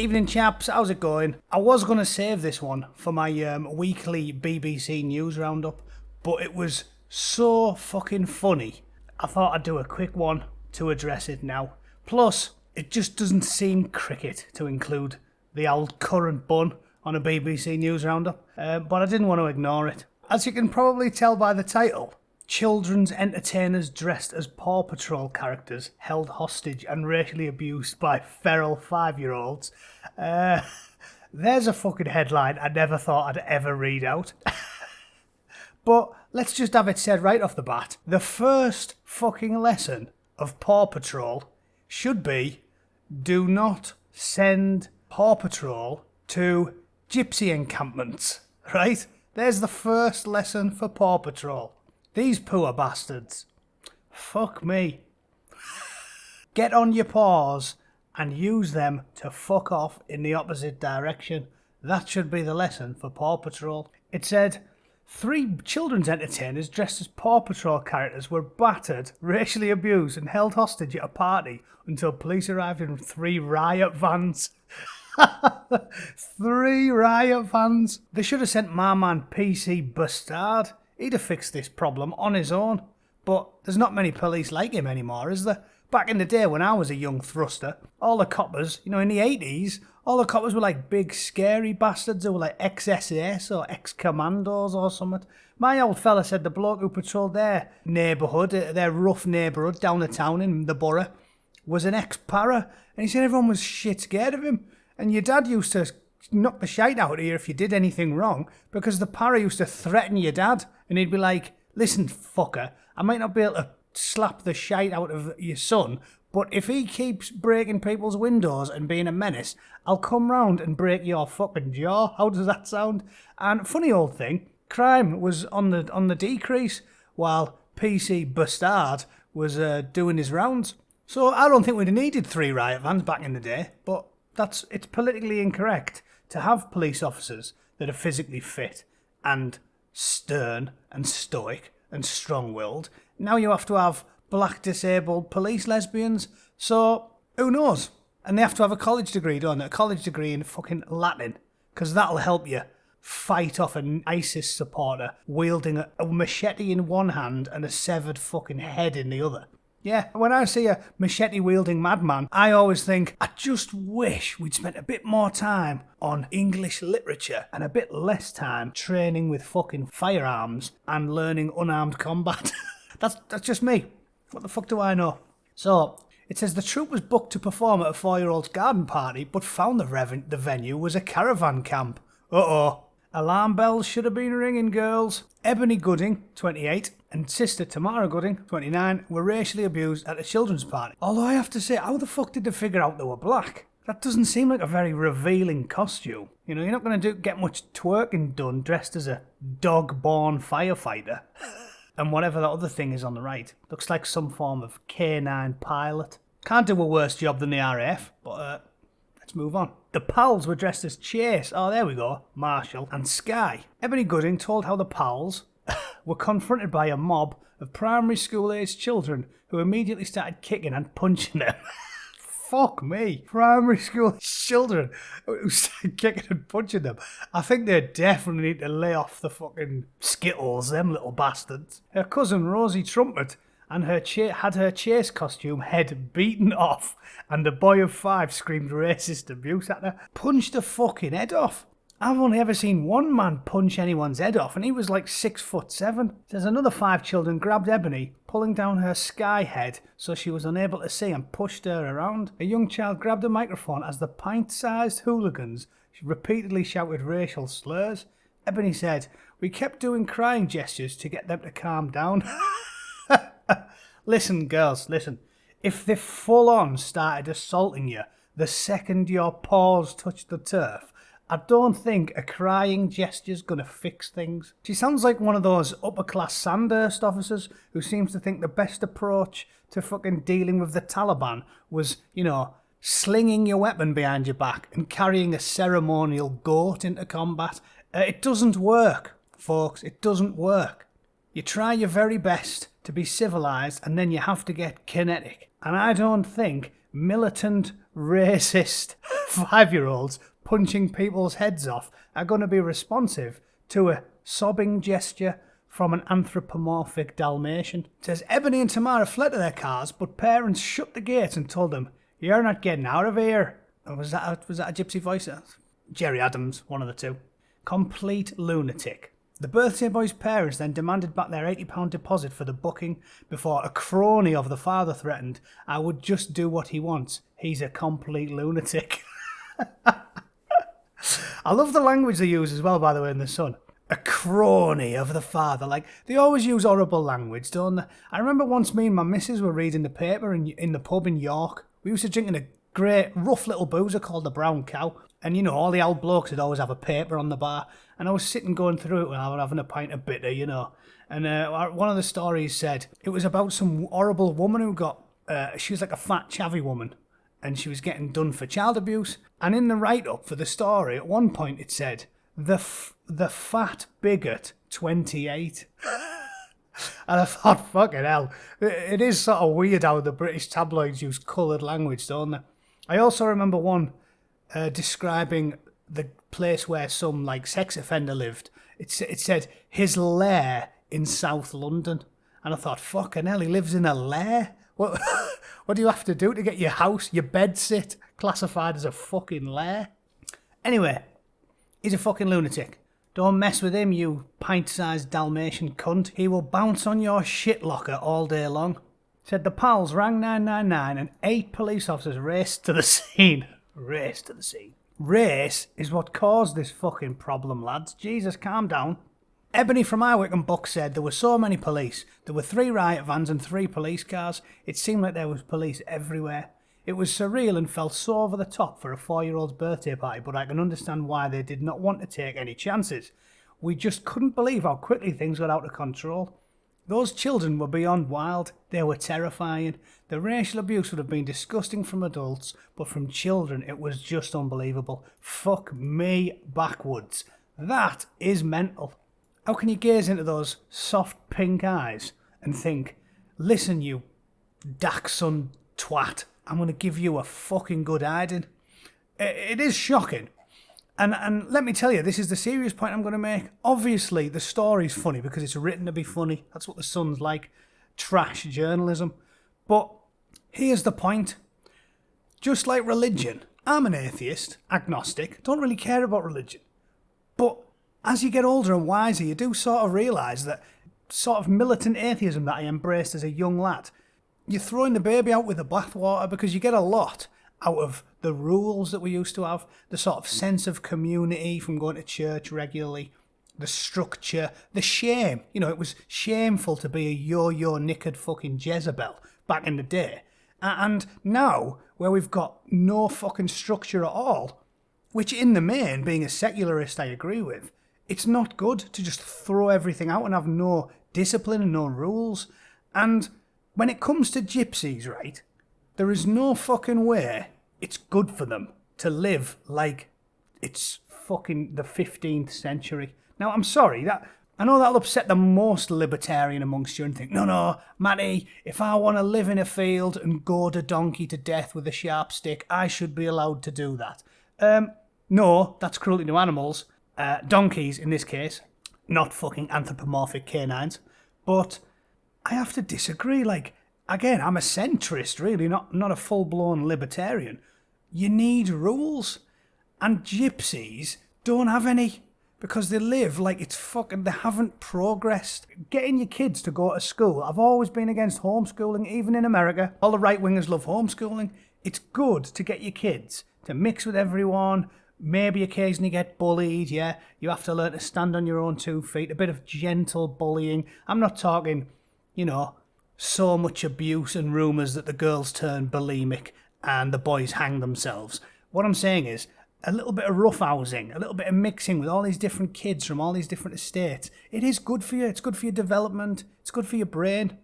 Evening chaps, how's it going? I was going to save this one for my weekly BBC News roundup, but it was so fucking funny. I thought I'd do a quick one to address it now. Plus, it just doesn't seem cricket to include the old current bun on a BBC News roundup, but I didn't want to ignore it. As you can probably tell by the title, children's entertainers dressed as Paw Patrol characters held hostage and racially abused by feral 5-year-olds. There's a fucking headline I never thought I'd ever read out. But let's just have it said right off the bat. The first fucking lesson of Paw Patrol should be, do not send Paw Patrol to gypsy encampments, right? There's the first lesson for Paw Patrol. These poor bastards. Fuck me. Get on your paws and use them to fuck off in the opposite direction. That should be the lesson for Paw Patrol. It said, 3 children's entertainers dressed as Paw Patrol characters were battered, racially abused and held hostage at a party until police arrived in 3 riot vans. 3 riot vans. They should have sent my man PC Bustard. He'd have fixed this problem on his own. But there's not many police like him anymore, is there? Back in the day when I was a young thruster, all the coppers, in the 80s, all the coppers were like big scary bastards who were like ex-SAS or ex-commandos or something. My old fella said the bloke who patrolled their neighbourhood, their rough neighbourhood down the town in the borough, was an ex-para. And he said everyone was shit scared of him. And your dad used to knock the shite out of you if you did anything wrong, because the para used to threaten your dad, and he'd be like, listen, fucker, I might not be able to slap the shite out of your son, but if he keeps breaking people's windows and being a menace, I'll come round and break your fucking jaw. How does that sound? And funny old thing, crime was on the decrease while PC Bustard was doing his rounds. So I don't think we'd have needed 3 riot vans back in the day, but it's politically incorrect to have police officers that are physically fit and stern and stoic and strong-willed. Now you have to have black disabled police lesbians. So who knows? And they have to have a college degree, don't they? A college degree in fucking Latin, because that'll help you fight off an ISIS supporter wielding a machete in one hand and a severed fucking head in the other. Yeah, when I see a machete-wielding madman, I always think, I just wish we'd spent a bit more time on English literature and a bit less time training with fucking firearms and learning unarmed combat. That's just me. What the fuck do I know? So, it says the troupe was booked to perform at a 4-year-old's garden party, but found the venue was a caravan camp. Uh-oh. Alarm bells should have been ringing, girls. Ebony Gooding, 28, and sister Tamara Gooding, 29, were racially abused at a children's party. Although I have to say, how the fuck did they figure out they were black? That doesn't seem like a very revealing costume. You're not going to get much twerking done dressed as a dog-born firefighter. And whatever that other thing is on the right. Looks like some form of K9 pilot. Can't do a worse job than the RAF, but let's move on. The pals were dressed as Chase, oh there we go, Marshall, and Sky. Ebony Gooding told how the pals were confronted by a mob of primary school-aged children who immediately started kicking and punching them. Fuck me. Primary school children who started kicking and punching them. I think they definitely need to lay off the fucking Skittles, them little bastards. Her cousin Rosie Trumpet and had her Chase costume head beaten off, and the boy of 5 screamed racist abuse at her. Punched the fucking head off. I've only ever seen one man punch anyone's head off, and he was like 6'7". There's another 5 children grabbed Ebony, pulling down her Sky head so she was unable to see, and pushed her around. A young child grabbed a microphone as the pint-sized hooligans repeatedly shouted racial slurs. Ebony said, "We kept doing crying gestures to get them to calm down." Listen, girls, listen. If they full-on started assaulting you the second your paws touched the turf, I don't think a crying gesture's gonna fix things. She sounds like one of those upper-class Sandhurst officers who seems to think the best approach to fucking dealing with the Taliban was, slinging your weapon behind your back and carrying a ceremonial goat into combat. It doesn't work, folks. It doesn't work. You try your very best to be civilised, and then you have to get kinetic. And I don't think militant racist 5-year-olds punching people's heads off are going to be responsive to a sobbing gesture from an anthropomorphic Dalmatian. It says, Ebony and Tamara fled to their cars, but parents shut the gates and told them, "You're not getting out of here." Was that a gypsy voice? Jerry Adams, one of the two. Complete lunatic. The birthday boy's parents then demanded back their £80 deposit for the booking before a crony of the father threatened, "I would just do what he wants. He's a complete lunatic." I love the language they use as well, by the way, in The Sun. A crony of the father. Like, they always use horrible language, don't they? I remember once me and my missus were reading the paper in the pub in York. We used to drink in a great, rough little boozer called the Brown Cow. And, you know, all the old blokes would always have a paper on the bar. And I was sitting going through it when I was having a pint of bitter, you know. And one of the stories said it was about some horrible woman who got... she was like a fat, chavvy woman. And she was getting done for child abuse. And in the write-up for the story, at one point it said, the fat bigot 28. And I thought, fucking hell. It is sort of weird how the British tabloids use coloured language, don't they? I also remember one describing the place where some like sex offender lived. It said his lair in South London. And I thought, fucking hell, he lives in a lair? What do you have to do to get your house, your bed sit, classified as a fucking lair? Anyway, he's a fucking lunatic. Don't mess with him, you pint-sized Dalmatian cunt. He will bounce on your shit locker all day long. Said the pals rang 999 and 8 police officers raced to the scene. Raced to the scene. Race is what caused this fucking problem, lads. Jesus, calm down. Ebony from Iwick and Buck said there were so many police. There were 3 riot vans and 3 police cars. It seemed like there was police everywhere. It was surreal and felt so over the top for a 4-year-old's birthday party, but I can understand why they did not want to take any chances. We just couldn't believe how quickly things got out of control. Those children were beyond wild. They were terrifying. The racial abuse would have been disgusting from adults, but from children it was just unbelievable. Fuck me backwards. That is mental. How can you gaze into those soft pink eyes and think, listen, you dachshund twat, I'm going to give you a fucking good hiding? It is shocking. And let me tell you, this is the serious point I'm going to make. Obviously, the story's funny because it's written to be funny. That's what The Sun's like. Trash journalism. But here's the point. Just like religion, I'm an atheist, agnostic, don't really care about religion. But as you get older and wiser, you do sort of realise that sort of militant atheism that I embraced as a young lad, you're throwing the baby out with the bathwater because you get a lot out of the rules that we used to have, the sort of sense of community from going to church regularly, the structure, the shame. You know, it was shameful to be a yo-yo knickered fucking Jezebel back in the day. And now, where we've got no fucking structure at all, which in the main, being a secularist, I agree with, it's not good to just throw everything out and have no discipline and no rules. And when it comes to gypsies, right, there is no fucking way it's good for them to live like it's fucking the 15th century. Now, I'm sorry, that I know that'll upset the most libertarian amongst you and think, no, Matty, if I want to live in a field and goad a donkey to death with a sharp stick, I should be allowed to do that. No, that's cruelty to animals. Donkeys, in this case, not fucking anthropomorphic canines. But I have to disagree. Like, again, I'm a centrist, really, not a full-blown libertarian. You need rules. And gypsies don't have any. Because they live like it's fucking... They haven't progressed. Getting your kids to go to school. I've always been against homeschooling, even in America. All the right-wingers love homeschooling. It's good to get your kids to mix with everyone. Maybe occasionally get bullied, yeah. You have to learn to stand on your own 2 feet. A bit of gentle bullying. I'm not talking, so much abuse and rumours that the girls turn bulimic and the boys hang themselves. What I'm saying is, a little bit of roughhousing, a little bit of mixing with all these different kids from all these different estates. It is good for you. It's good for your development. It's good for your brain.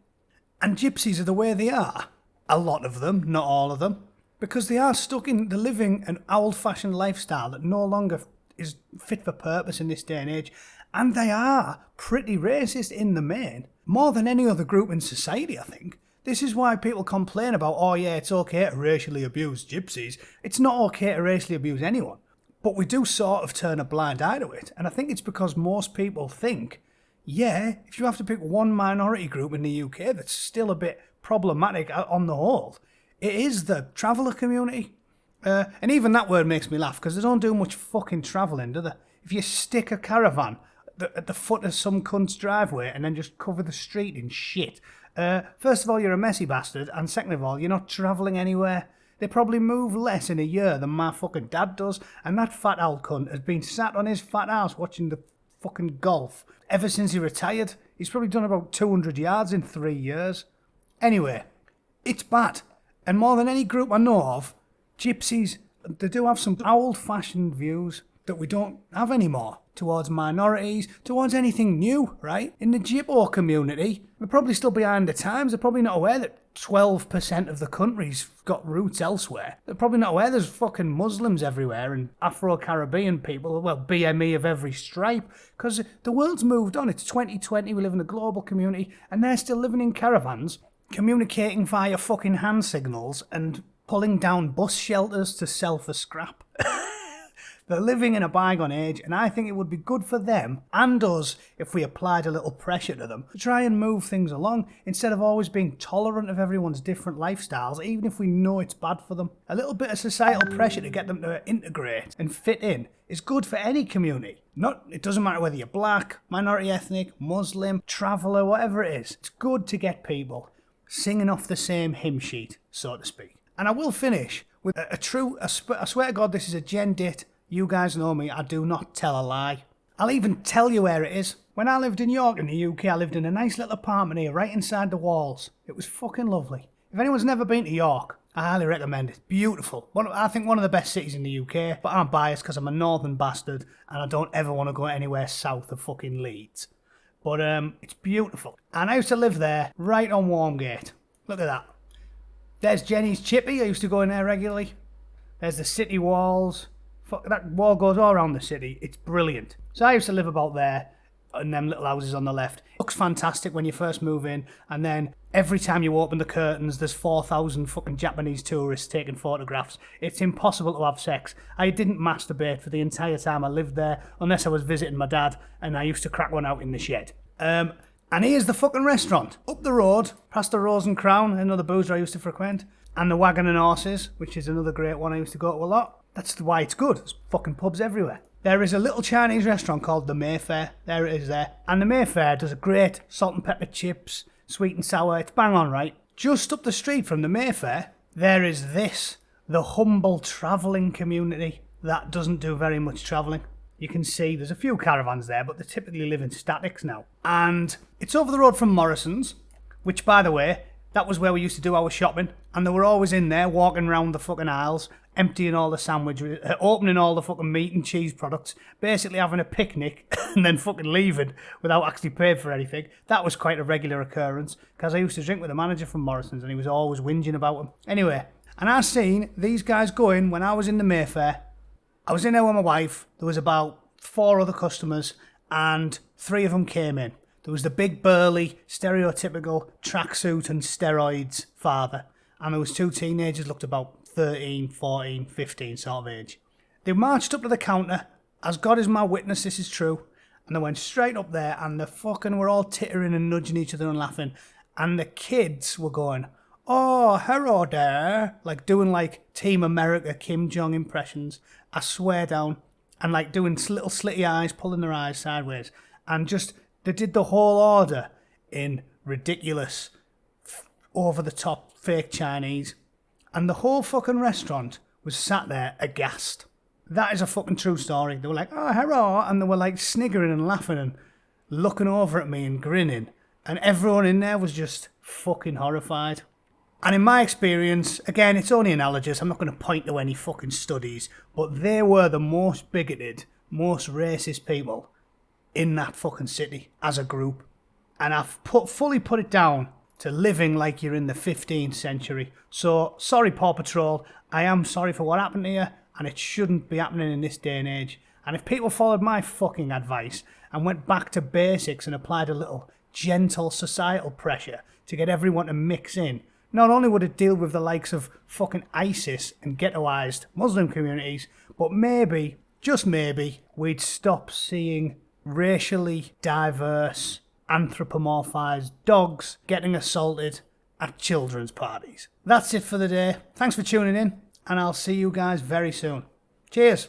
And gypsies are the way they are. A lot of them, not all of them. Because they are stuck in the living an old-fashioned lifestyle that no longer is fit for purpose in this day and age. And they are pretty racist in the main. More than any other group in society, I think. This is why people complain about, oh yeah, it's okay to racially abuse gypsies. It's not okay to racially abuse anyone. But we do sort of turn a blind eye to it. And I think it's because most people think, yeah, if you have to pick one minority group in the UK that's still a bit problematic on the whole, it is the traveller community. And even that word makes me laugh because they don't do much fucking travelling, do they? If you stick a caravan at the foot of some cunt's driveway and then just cover the street in shit, first of all, you're a messy bastard, and second of all, you're not travelling anywhere. They probably move less in a year than my fucking dad does, and that fat old cunt has been sat on his fat ass watching the fucking golf ever since he retired. He's probably done about 200 yards in 3 years. Anyway, it's bad. And more than any group I know of, gypsies, they do have some old-fashioned views that we don't have anymore towards minorities, towards anything new, right? In the Gypo community, they're probably still behind the times. They're probably not aware that 12% of the country's got roots elsewhere. They're probably not aware there's fucking Muslims everywhere and Afro-Caribbean people, well, BME of every stripe, because the world's moved on. It's 2020, we live in a global community, and they're still living in caravans, communicating via fucking hand signals and pulling down bus shelters to sell for scrap. They're living in a bygone age, and I think it would be good for them and us if we applied a little pressure to them to try and move things along instead of always being tolerant of everyone's different lifestyles, even if we know it's bad for them. A little bit of societal pressure to get them to integrate and fit in is good for any community. It doesn't matter whether you're black, minority ethnic, Muslim, traveller, whatever it is. It's good to get people singing off the same hymn sheet, so to speak. And I will finish with I swear to God, this is a gen dit. You guys know me, I do not tell a lie. I'll even tell you where it is. When I lived in York in the UK, I lived in a nice little apartment here, right inside the walls. It was fucking lovely. If anyone's never been to York, I highly recommend it. Beautiful. I think one of the best cities in the UK, but I'm biased because I'm a northern bastard and I don't ever want to go anywhere south of fucking Leeds. But it's beautiful. And I used to live there, right on Warmgate. Look at that. There's Jenny's Chippy, I used to go in there regularly. There's the city walls. That wall goes all around the city. It's brilliant. So I used to live about there, in them little houses on the left. It looks fantastic when you first move in, and then every time you open the curtains, there's 4,000 fucking Japanese tourists taking photographs. It's impossible to have sex. I didn't masturbate for the entire time I lived there, unless I was visiting my dad, and I used to crack one out in the shed. And here's the fucking restaurant. Up the road, past the Rose and Crown, another boozer I used to frequent, and the Wagon and Horses, which is another great one I used to go to a lot. That's why it's good. There's fucking pubs everywhere. There is a little Chinese restaurant called the Mayfair. There it is there. And the Mayfair does a great salt and pepper chips, sweet and sour. It's bang on, right? Just up the street from the Mayfair, there is this, the humble travelling community that doesn't do very much travelling. You can see there's a few caravans there, but they typically live in statics now. And it's over the road from Morrison's, which, by the way, that was where we used to do our shopping. And they were always in there, walking around the fucking aisles, emptying all the sandwiches, opening all the fucking meat and cheese products, basically having a picnic and then fucking leaving without actually paying for anything. That was quite a regular occurrence, because I used to drink with the manager from Morrison's and he was always whinging about them. Anyway, and I seen these guys going when I was in the Mayfair. I was in there with my wife. There was about 4 other customers and 3 of them came in. There was the big burly, stereotypical tracksuit and steroids father. And there was 2 teenagers, looked about 13, 14, 15 sort of age. They marched up to the counter, as God is my witness, this is true, and they went straight up there and they fucking were all tittering and nudging each other and laughing. And the kids were going, "Oh, hello there," like doing like Team America Kim Jong impressions, I swear down, and like doing little slitty eyes, pulling their eyes sideways. And just, they did the whole order in ridiculous, over-the-top fake Chinese. And the whole fucking restaurant was sat there aghast. That is a fucking true story. They were like, "Oh, hello," and they were like sniggering and laughing and looking over at me and grinning. And everyone in there was just fucking horrified. And in my experience, again, it's only analogous, I'm not going to point to any fucking studies, but they were the most bigoted, most racist people in that fucking city as a group. And I've fully put it down to living like you're in the 15th century. So, sorry Paw Patrol, I am sorry for what happened to you, and it shouldn't be happening in this day and age. And if people followed my fucking advice and went back to basics and applied a little gentle societal pressure to get everyone to mix in, not only would it deal with the likes of fucking ISIS and ghettoised Muslim communities, but maybe, just maybe, we'd stop seeing racially diverse, anthropomorphised dogs getting assaulted at children's parties. That's it for the day. Thanks for tuning in, and I'll see you guys very soon. Cheers.